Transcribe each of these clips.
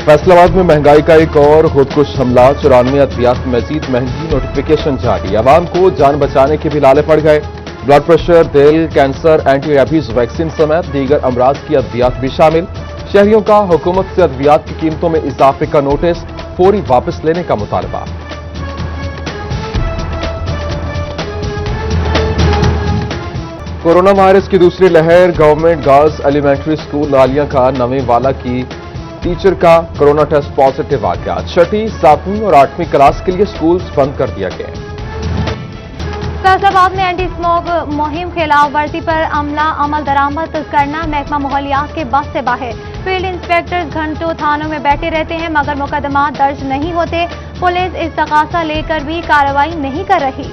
फैसलाबाद में महंगाई का एक और खुदकुश हमला। 94 अद्वियात में मजीद महंगी नोटिफिकेशन जारी। आवाम को जान बचाने के भी लाले पड़ गए। ब्लड प्रेशर, दिल, कैंसर, एंटी रेबीज वैक्सीन समेत दीगर अमराज की अद्वियात भी शामिल। शहरियों का हुकूमत से अद्वियात की कीमतों में इजाफे का नोटिस, फौरी वापस लेने का मुतालबा। कोरोना वायरस की दूसरी लहर। गवर्नमेंट गर्ल्स एलिमेंट्री स्कूल लालिया का नवे वाला की टीचर का कोरोना टेस्ट पॉजिटिव आ गया। 6वीं, 7वीं और 8वीं क्लास के लिए स्कूल्स बंद कर दिया गया। फैसलाबाद में एंटी स्मोक मुहिम खिलाफ वर्जी पर अमल दरामद करना। महकमा माहौलियात के बस से बाहर। फील्ड इंस्पेक्टर्स घंटों थानों में बैठे रहते हैं मगर मुकदमा दर्ज नहीं होते। पुलिस इस्तगासा लेकर भी कार्रवाई नहीं कर रही।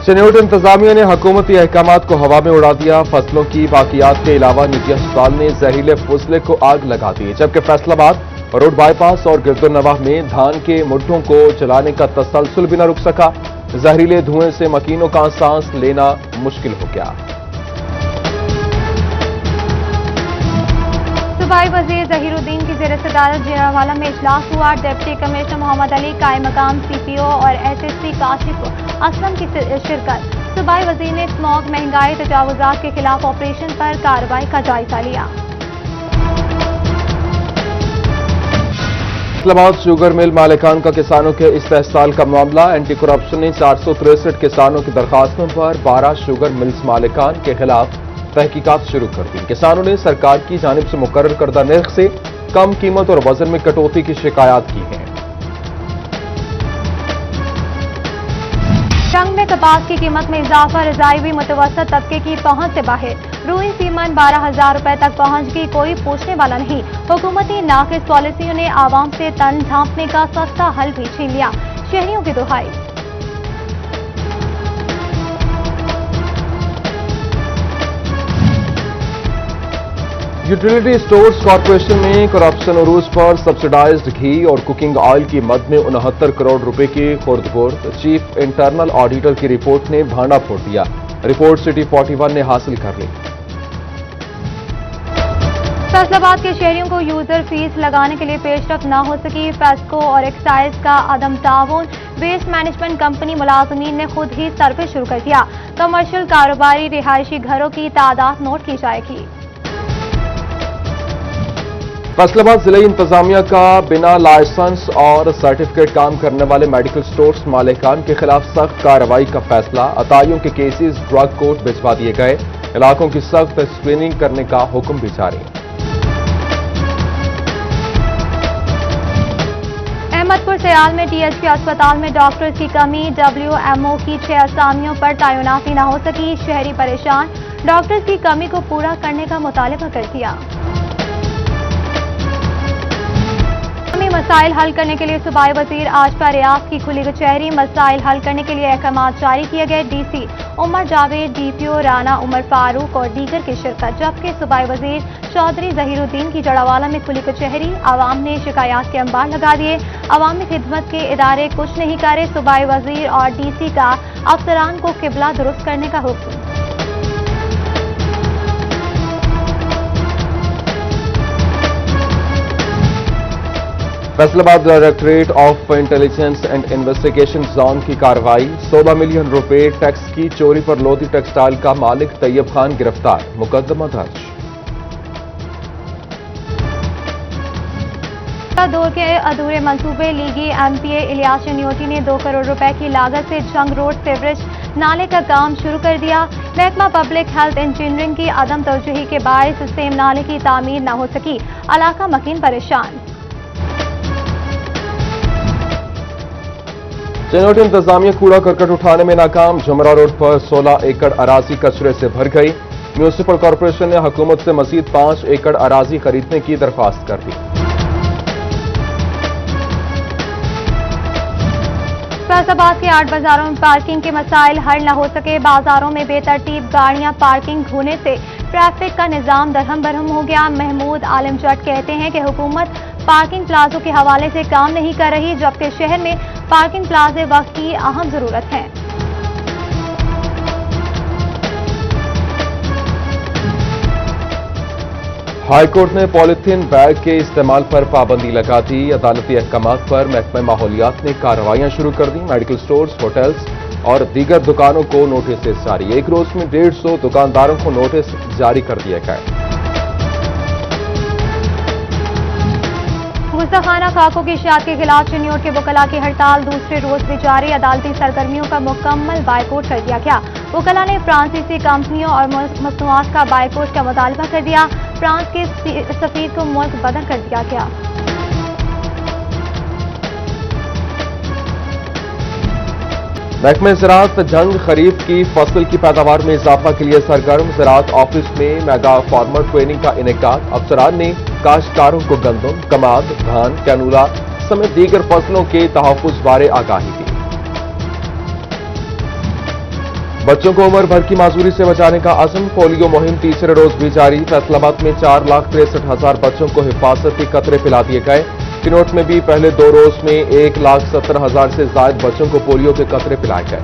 चनियोट इंतजामिया ने हुकूमती अहकामात को हवा में उड़ा दिया। फसलों की बाकियात के अलावा निजी अस्पताल ने जहरीले फुजले को आग लगा दी, जबकि फैसलाबाद रोड बाईपास और गिरदोनवाह में धान के मुड्ढों को जलाने का तसलसल भी न रुक सका। जहरीले धुएं से मकीनों का सांस लेना मुश्किल हो गया। सूबाई वजीर जहीरुद्दीन की ज़ेर सदारत जियावाला में इजलास हुआ। डिप्टी कमिश्नर मोहम्मद अली, कायम मकाम CPO और SSC काशिफ असलम की शिरकत। सूबाई वजीर ने स्मोक, महंगाई, तजावुजात के खिलाफ ऑपरेशन पर कार्रवाई का जायजा लिया। फैसलाबाद शुगर मिल मालिकान का किसानों के इस्तेहसाल का मामला। एंटी करप्शन ने 463 किसानों की दरखास्तों पर 12 शुगर मिल्स मालिकान के खिलाफ तहकीकात शुरू कर दी। किसानों ने सरकार की जानिब से मुकर्रर करदा नर्ख से कम कीमत और वजन में कटौती की शिकायत की है। रंग में कपास की कीमत में इजाफा। रजाई भी मुतवसत तबके की पहुंच से बाहर। रुई सीमन 12,000 रुपए तक पहुंच गई, कोई पूछने वाला नहीं। हुकूमती नाकिस पॉलिसियों ने आवाम से तन झांपने का सस्ता हल भी छीन लिया। शहरियों की दुहाई। यूटिलिटी स्टोर्स कॉरपोरेशन में करप्शन उरूज पर सब्सिडाइज्ड घी और कुकिंग ऑयल की मद में 69 करोड़ रुपए की खुर्द-बुर्द। चीफ इंटरनल ऑडिटर की रिपोर्ट ने भांडा फोड़ दिया। रिपोर्ट सिटी 41 ने हासिल कर ली। फैसलाबाद के शहरियों को यूजर फीस लगाने के लिए पेशरफ न हो सकी। फेस्को और एक्साइज का अदम ताउन। वेस्ट मैनेजमेंट कंपनी मुलाजमीन ने खुद ही सर्वे शुरू कर दिया। कमर्शियल कारोबारी रिहायशी घरों की तादाद नोट की जाएगी। फैसलाबाद जिला इंतजामिया का बिना लाइसेंस और सर्टिफिकेट काम करने वाले मेडिकल स्टोर्स मालिकान के खिलाफ सख्त कार्रवाई का फैसला। अताइयों के केसेस ड्रग कोर्ट भिजवा दिए गए। इलाकों की सख्त स्क्रीनिंग करने का हुक्म भी जारी। अहमदपुर सयाल में THP अस्पताल में डॉक्टर्स की कमी। WMO की 6 असामियों पर तैनाती न हो सकी। शहरी परेशान। डॉक्टर्स की कमी को पूरा करने का मुतालबा कर दिया। मसाइल हल करने के लिए सूबाई वजीर आजपा रियाज की खुली कचहरी। मसाइल हल करने के लिए अहकाम जारी किए गए। DC उमर जावेद, DPO राना उमर फारूक और दीगर की शिरकत। जबकि सूबाई वजीर चौधरी जहीरुद्दीन की जड़ावाला में खुली कचहरी। आवाम ने शिकायत के अंबार लगा दिए। अवामी खिदमत के इदारे कुछ नहीं करे। सूबाई वजीर और DC का अफसरान को किबला दुरुस्त करने का हुक्म। Faisalabad directorate of intelligence and investigation zone की कार्रवाई। 16 मिलियन रुपए टैक्स की चोरी पर लोधी टेक्सटाइल का मालिक तैयब खान गिरफ्तार। मुकदमा दर्ज। दौर के अधूरे मंसूबे। लीगी MPA इलियास चनियोटी ने 2 करोड़ रुपए की लागत से जंग रोड सीवरेज नाले का काम शुरू कर दिया। महकमा पब्लिक हेल्थ इंजीनियरिंग की अदम तवज्जुही के बायस सेम नाले की तामीर न हो सकी। इलाका मकीन परेशान। चनियोट इंतजामिया कूड़ा करकट उठाने में नाकाम। जुमरा रोड पर 16 एकड़ अराजी कचरे से भर गई। म्यूनिसिपल कॉरपोरेशन ने हुकूमत से मजीद 5 एकड़ अराजी खरीदने की दरख्वास्त कर दी। फैसलाबाद के 8 बाजारों में पार्किंग के मसाइल हल न हो सके। बाजारों में बेतरतीब गाड़ियां पार्किंग होने से ट्रैफिक का निजाम दरहम बरहम हो गया। महमूद आलम जट कहते हैं कि हुकूमत पार्किंग प्लाजों के हवाले से काम नहीं कर रही, जबकि शहर में पार्किंग प्लाजे वक्त की अहम जरूरत है। हाई कोर्ट ने पॉलिथीन बैग के इस्तेमाल पर पाबंदी लगा दी। अदालती अहकामात पर महकमा माहौलियात ने कार्रवाइयां शुरू कर दी। मेडिकल स्टोर्स, होटल्स और दीगर दुकानों को नोटिस जारी। एक रोज में 150 दुकानदारों को नोटिस जारी कर दिए गए। गुस्ताखाना खाकों की इशाअत के खिलाफ चिन्योट के वकला की हड़ताल दूसरे रोज भी जारी। अदालती सरगर्मियों का मुकम्मल बायकॉट कर दिया गया। वकला ने फ्रांसीसी कंपनियों और मसनूआत का बायकॉट का मुतालबा कर दिया। फ्रांस के सफीर को मुल्क बदर कर दिया गया। महकमे ज़राअत जंग खरीफ की फसल की पैदावार में इजाफा के लिए सरगर्म। ज़राअत ऑफिस में मेगा फार्मर ट्रेनिंग का इनेकाद। अफसरान ने काश्तकारों को गंदम, कमाद, धान, कैनूला समेत दीगर फसलों के तहफ्फुज़ बारे आगाही दी। बच्चों को उम्र भर की माजूरी से बचाने का अज़्म। पोलियो मुहिम तीसरे रोज भी जारी। फैसलाबाद में 4,63,000 बच्चों को हिफाजती कतरे पिला दिए गए। चिनोट में भी पहले 2 रोज में 1,70,000 से ज्यादा बच्चों को पोलियो के कतरे पिलाए गए।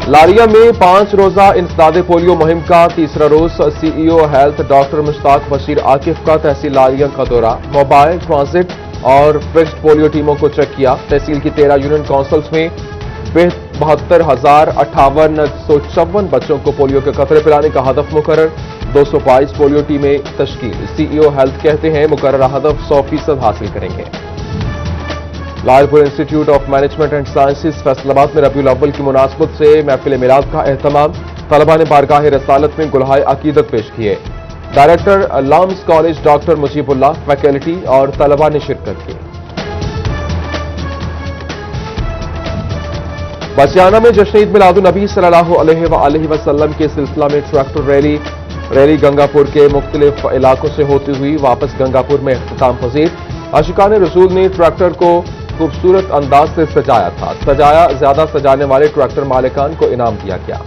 लारिया में 5 रोजा इंसदाद पोलियो मुहिम का तीसरा रोज। CEO health doctor Mushtaq Bashir Akif का तहसील लारिया का दौरा। मोबाइल, ट्रांजिट और फिक्स्ड पोलियो टीमों को चेक किया। तहसील की 13 यूनियन काउंसिल्स में 72,058 बच्चों को पोलियो के कतरे पिलाने का हदफ मुकर्रर। 222 पोलियो टीमें तश्कील। सीईओ हेल्थ कहते हैं मुकर्ररा हदफ 100% हासिल करेंगे। Lalpur institute of management and sciences Faisalabad में रबीउल अव्वल की मुनासबत से महफिल मिलाद का एहतमाम। तलबा ने बारगाह रसालत में गुलहाए अकीदत पेश किए। Director LUMS college doctor Mujibullah, faculty और तलबा ने शिरकत की। बसियाना में जश्न ईद मिलादुन नबी सल्लल्लाहु अलैहि वसल्लम के सिलसिला में ट्रैक्टर रैली गंगापुर के मुख्तलिफ इलाकों से होती हुई वापस गंगापुर में इख्तिताम पजीर। आशिकान रसूल ने ट्रैक्टर को खूबसूरत अंदाज से सजाया था। ज्यादा सजाने वाले ट्रैक्टर मालिकान को इनाम दिया गया।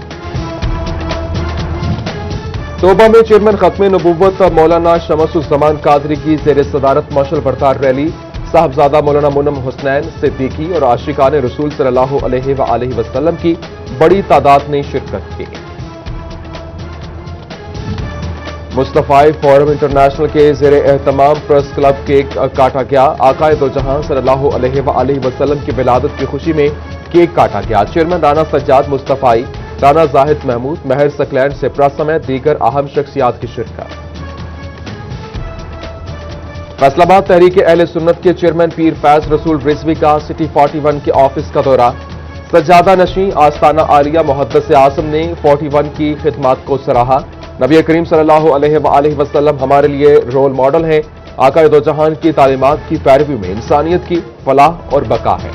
तोबा में चेयरमैन खत्म नबूवत मौलाना शमसुज़्ज़मान कादरी की जेर सदारत मशल बरतार रैली। साहबजादा मौलाना मुनम हुसनैन सिद्दीकी और आशिकान रसूल सल्लल्लाहु अलैहि वसल्लम की बड़ी तादाद ने शिरकत की। मुस्तफाई फोरम इंटरनेशनल के जेर एहतमाम प्रेस क्लब केक काटा गया। आकाए दो जहां सल्लल्लाहु अलैहि वसल्लम की विलादत की खुशी में केक काटा गया। चेयरमैन राना सज्जाद मुस्तफाई, राना जाहिद महमूद, महर सकलैंड सिप्रा समेत दीगर अहम शख्सियात की शिरकत। फैसलाबाद तहरीक अहले सुन्नत के चेयरमैन पीर फैज रसूल रिजवी का सिटी 41 के ऑफिस का दौरा। सज्जादा नशी आस्ताना आलिया मुहद्दिस आज़म ने 41 की खिदमत को सराहा। नबी करीम सल्लल्लाहु अलैहि वसल्लम हमारे लिए रोल मॉडल हैं। आका दो जहान की तालीमात की पैरवी में इंसानियत की फलाह और बका है।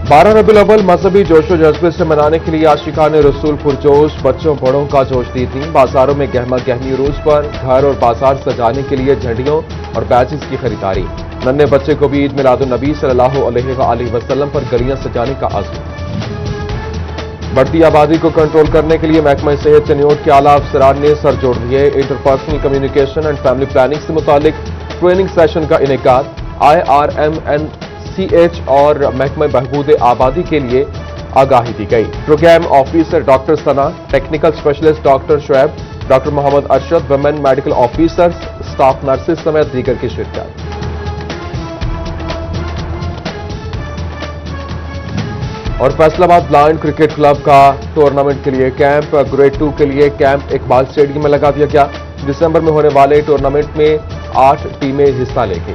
12 रबीउल अव्वल मजहबी जोशो जज्बे से मनाने के लिए आशिकान रसूल पुरजोश। बच्चों बड़ों का जोश दी थी। बाजारों में गहमा गहमी उरूज पर घर और बाजार सजाने के लिए झंडियों और बैचेस की खरीदारी। नन्हे बच्चे को भी ईद मिलादुन नबी सल्लल्लाहु अलैहि वसल्लम पर गलियां सजाने का आज़म। बढ़ती आबादी को कंट्रोल करने के लिए महकमा सेहत चिन्योट के आला अफसरान ने सर जोड़ दिए। Interpersonal communication and family planning से मुतालिक ट्रेनिंग सेशन का इनेकाद। IRMNCH और महकमा बहबूद आबादी के लिए आगाही दी गई। Programme officer doctor Sana, technical specialist doctor Shoaib, doctor Mohammad Arshad, women medical officers, staff nurses समेत दीगर की शिरकत। और फैसलाबाद ब्लाइंड क्रिकेट क्लब का टूर्नामेंट के लिए कैंप। ग्रेड 2 के लिए कैंप इकबाल स्टेडियम में लगा दिया गया। दिसंबर में होने वाले टूर्नामेंट में 8 टीमें हिस्सा लेंगी।